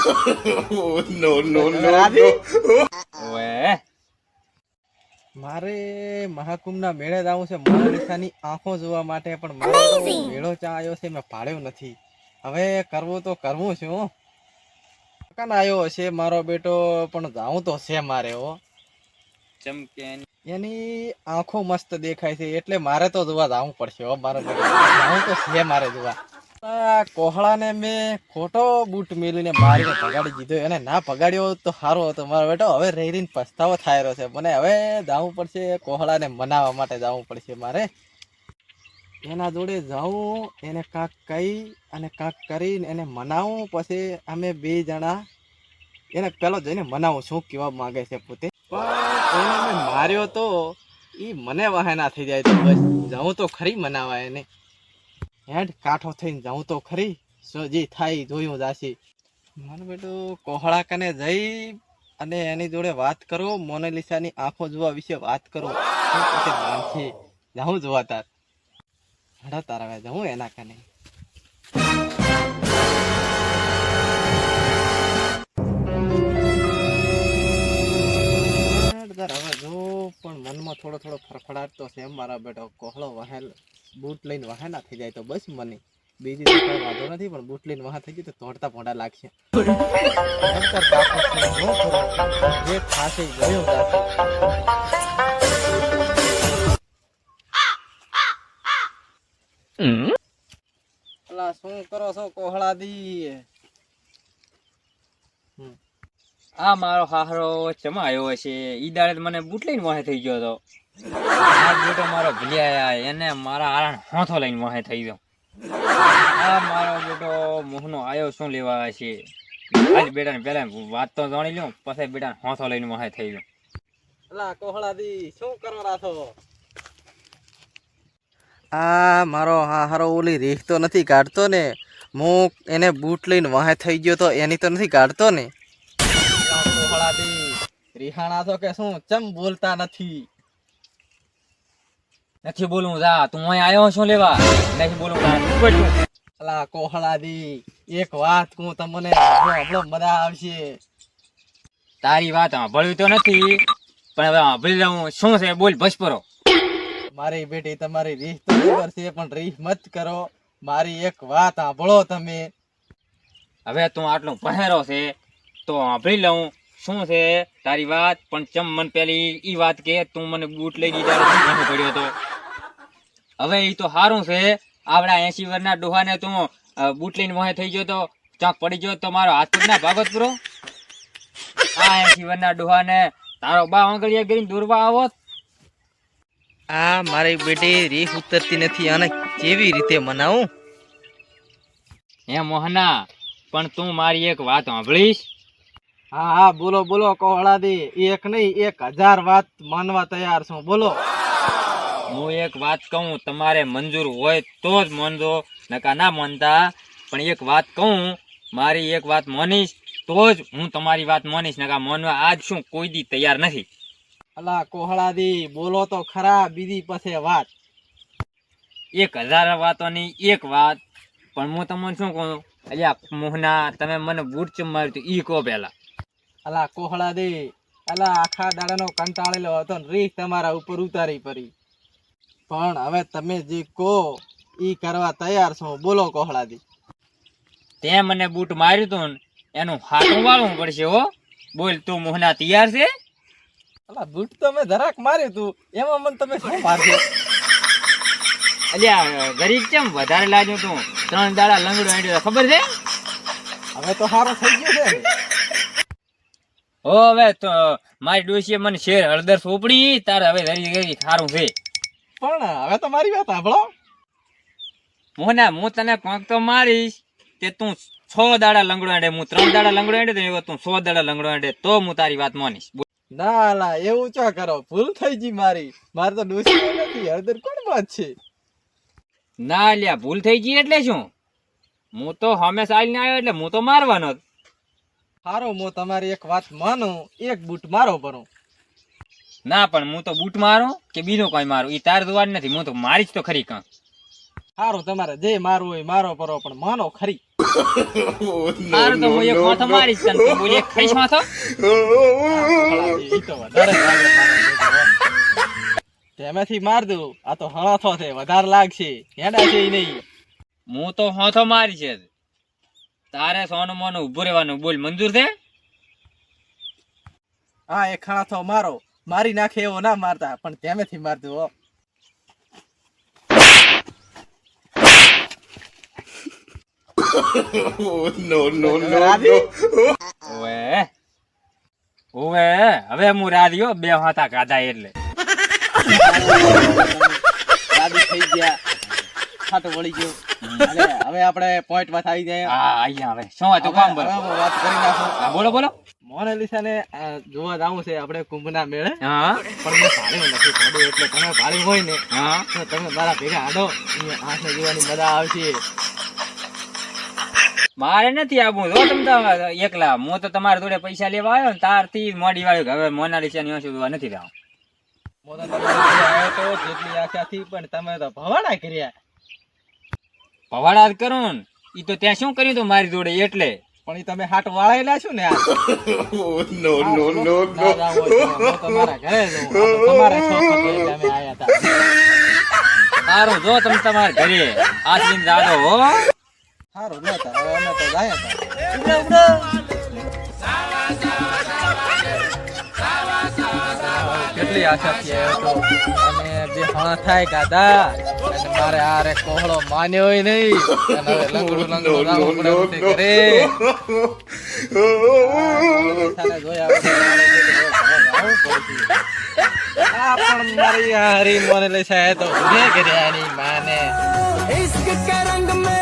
નો નો નો ઓએ મારે મહાકુંભના મેળે જવું છે મોનાલિસાની આંખો જોવા માટે, પણ મારો તો મેળો ચા આવ્યો છે મેં પાડ્યો નથી. હવે કરવું તો કરવું છે. હું કાન આવ્યો હશે મારો બેટો, પણ જાઉં તો છે મારે. હો ચમકે એની આંખો મસ્ત દેખાય છે એટલે મારે તો જોવા જવું પડશે. હો મારો બેટો જાઉં તો છે મારે જોવા. આ કોહળાને મેં ખોટો બૂટ મેલીને મારીને ભગાડી દીધો. એને ના ભગાડ્યો તો સારો હતો મારો બેટો. હવે રહી રહીને પસ્તાવો થાય રહ્યો છે મને. હવે જવું પડશે કોહળાને મનાવવા માટે જવું પડશે મારે. એના જોડે જાઉં, એને કાંક કહી અને કાંક કરીને એને મનાવું. પછી અમે બે જણા એને પેલો જઈને મનાવું શું કહેવા માંગે છે પોતે. પણ એને મેં માર્યો તો એ મને વહાના થઈ જાય તો બસ જાઉં તો ખરી મનાવા એને. હેડ કાઠો થઈને જાઉં તો ખરી. જે થાય જોયું જાશી. મારું બેટું કોહળા કને જઈ અને એની જોડે વાત કરો, મોનાલિસાની આંખો જોવા વિશે વાત કરો. પછી માનશે જાઉં જોવા તાર. હડા તારા હવે જાઉં એના કને. હવે જો પણ મનમાં થોડો થોડો ફરફડાટ તો છે મારા બેટો. કોહળો વહેલ બૂટ લઈને વહાના થઈ જાય તો બસ મને બીજી તો કઈ વાંધો નથી, પણ બૂટ લઈને વહા થઈ ગયું તો તોડતા પોડા લાગશે. જે થાશે જોયું જાશે. અલા શું કરો છો કોહળા દી? આ મારો હાહરો ચમા આવ્યો હશે. ઈ દાડે મને બૂટ લઈને વાહે થઈ ગયો હતો. આ બેટો મારો ભૂલ્યા એને મારા આરાણ હોથો લઈને વાહે થઈ ગયો. આ મારો બેટો મોહનો આવ્યો શું લેવા છે. આજ બેટાને પેલા વાત તો જાણી લ્યો, પછી બેટાને હોથો લઈને વાહે થઈ ગયો. અલા કોહળા દી શું કરો રાથો? આ મારો હાહરો ઓલી રીખ તો નથી કાઢતો ને? હું એને બૂટ લઈને વાહે થઈ ગયો તો એની તો નથી કાઢતો ને? રિહાણા તો કે શું ચમ બોલતા નથી? નથી બોલવું જા, તું અહીં આવ્યો શું લેવા? નથી બોલવું જા, તું બેઠું. અલા કોહળા દી એક વાત કહું તમને, હમણો મજા આવશે. તારી વાત સાંભળવી તો નથી, પણ હવે સાંભળી લઉં. શું છે બોલ ભસપરો. મારી બેટી તમારી રીહ તો ખબર છે, પણ રીહ મત કરો. મારી એક વાત સાંભળો તમે. હવે તું આટલો પહેરો છે તો સાંભળી લઉં. શું છે તારી વાત? પણ ચમ મને પેલી ઈ વાત કે તું મને બૂટ લઈ દીધા પડ્યો હતો. હવે ઈ તો સારું છે. આવડા 80 વર્ષના ડોહાને તું બૂટ લઈને વહે થઈ ગયો તો ચાંક પડી ગયો તો મારો હાથ પગ ના ભાગત પૂરો. આ 80 વર્ષના ડોહાને તારો બા આંગળીયા કરીને દોરવા આવત. આ મારી બેટી રીહ ઉતરતી નથી, અને કેવી રીતે મનાવું? હે મોહના, પણ તું મારી એક વાત સાંભળીશ? હા હા બોલો બોલો કોહળા દી. એક નહીં 1000 વાત માનવા તૈયાર છું, બોલો. હું એક વાત કહું, તમારે મંજૂર હોય તો જ માનજો, નકા ના માનતા. પણ એક વાત કહું, મારી એક વાત માનીશ તો જ હું તમારી વાત માનીશ, નકા માનવા આજ શું કોઈ દી તૈયાર નથી. અલા કોહળા દી બોલો તો ખરા, બીજી પછી વાત. 1000 વાતોની એક વાત. પણ હું તમને શું કહું, અલ્યા મોહના, તમે મને બૂટ ચમ માર્યું તું ઈ કહો પેલા. અલા કોહળા દી, અલા આખા દાડાનો કંટાળેલો હતો ને રીહ તમારા ઉપર ઉતારી પડી. પણ હવે તમે જે કહો ઈ કરવા તૈયાર છો, બોલો કોહળા દી. તે મને બૂટ માર્યું તું ને એનું હાથું વાળવું પડશે હો. બોલ તું મોહના તૈયાર છે? અલા બૂટ તો મેં જરાક માર્યું તું, એમાં મને તમે શું મારશો? અલ્યા ગરીબ કેમ વધારે લાગ્યું તું? 3 દાડા લંગડો હેડ્યો ખબર છે? હવે તો સારો થઈ ગયો છે ને? હો હવે તો મારી ડોશીએ મને શેર હળદર સોપડી, તારે હવે ધરી ગઈ સારું છે. પણ હવે તો મારી વાત સાંભળો. મોહના, હું તને કોંક તો મારીશ તે તું 6 દાડા લંગડો હેડે. હું 3 દાડા લંગડો હેડે તો તું 100 દાડા લંગડો હેડે તો હું તારી વાત માનીશ. ના અલા એવું ચા કરો, ભૂલ થઈ ગઈ મારી. મારે તો ડોસી નથી, હળદર કોણ વાત છે? ના લ્યા ભૂલ થઈ ગઈ એટલે શું? હું તો હંમેશા આવીને આવ્યો એટલે હું તો મારવાનો જ. સારું હું તમારી એક વાત માનું, એક બૂટ મારો ભરો. ના પણ હું તો બૂટ મારું કે બીજો કોઈ મારું એ તાર જોવાનું નથી. હું તો મારીશ તો ખરી કાં. સારું તમારે જે મારવું હોય મારો પરો, પણ માનો ખરી. તારું તો હું એક માથો મારીશ તને તું બોલી એક ખાઈશ માથો ઈ તો વધારે લાગે મારે તેમાંથી માર દઉં આ તો હળાથો છે વધારે લાગશે હેડા છે ઈ નહીં હું તો હાથો મારી છે તારે સોનું મોનું ઉભું રહેવાનું બોલ મંજૂર છે હા એક હળાથો મારો મારી નાખે એવો ના મારતા પણ તેમેથી માર દઉં હો ઓવે ઓવે હવે હું રાધ્યો બે હાથા કાઢા એટલે દાદી થઈ ગયા ખાટો વળી ગયો અને હવે આપણે પોઈન્ટ માં આવી જાય હા અહીંયા હવે શું હતું કામ બોલો હવે વાત કરી નાખો હા, બોલો બોલો મોનાલિસા ને જોવા જવું છે આપણે કુંભના મેળે હા પણ મેં ભાડ્યું નથી ભાડ્યું એટલે તમે ભાડ્યું હોય ને હા તો તમે મારા ભેગા હાડો હાથને જોવાની મજા આવશે મારે નથી આવવું જો તમે તો એકલા હું તો તમારા જોડે પૈસા લેવા આવ્યો ને તારથી મોડી વાળ્યું કે હવે મોનાલિસા ની જોવા નથી જાવ મોટા તમારા ઘરે આવ્યો તો જેટલી આશાથી પણ તમે તો ભવાડા કર્યા ભવાડા જ કરું ને ઈ તો ત્યાં શું કર્યું તું મારી જોડે એટલે પણ ઈ તમે હાટ વાળેલા છો ને આ ના જાવ હોય તો હું તમારા ઘરે જઉં. આ તો તમારે શોખ હતો એટલે અમે આયા હતા સારું જો તમે તમારા ઘરે આસલીને જાદો હો સારું લો તાર હવે અમે તો જાય હતા કેટલી આશાથી આવ્યો તો અને બે હણા થાય ગાધા અને મારે આ રે કોહળો માન્યો હોય નહીં અને હવે લંગડું જાવું પડે ઉઠી ઘરે. સાને જોયા વગર મારે કીધું, હવે આવું પડશે. આ પણ મારી હારી મને લઈ સાહેબ તો ભૂલે કર્યા એની માને इश्क के रंग में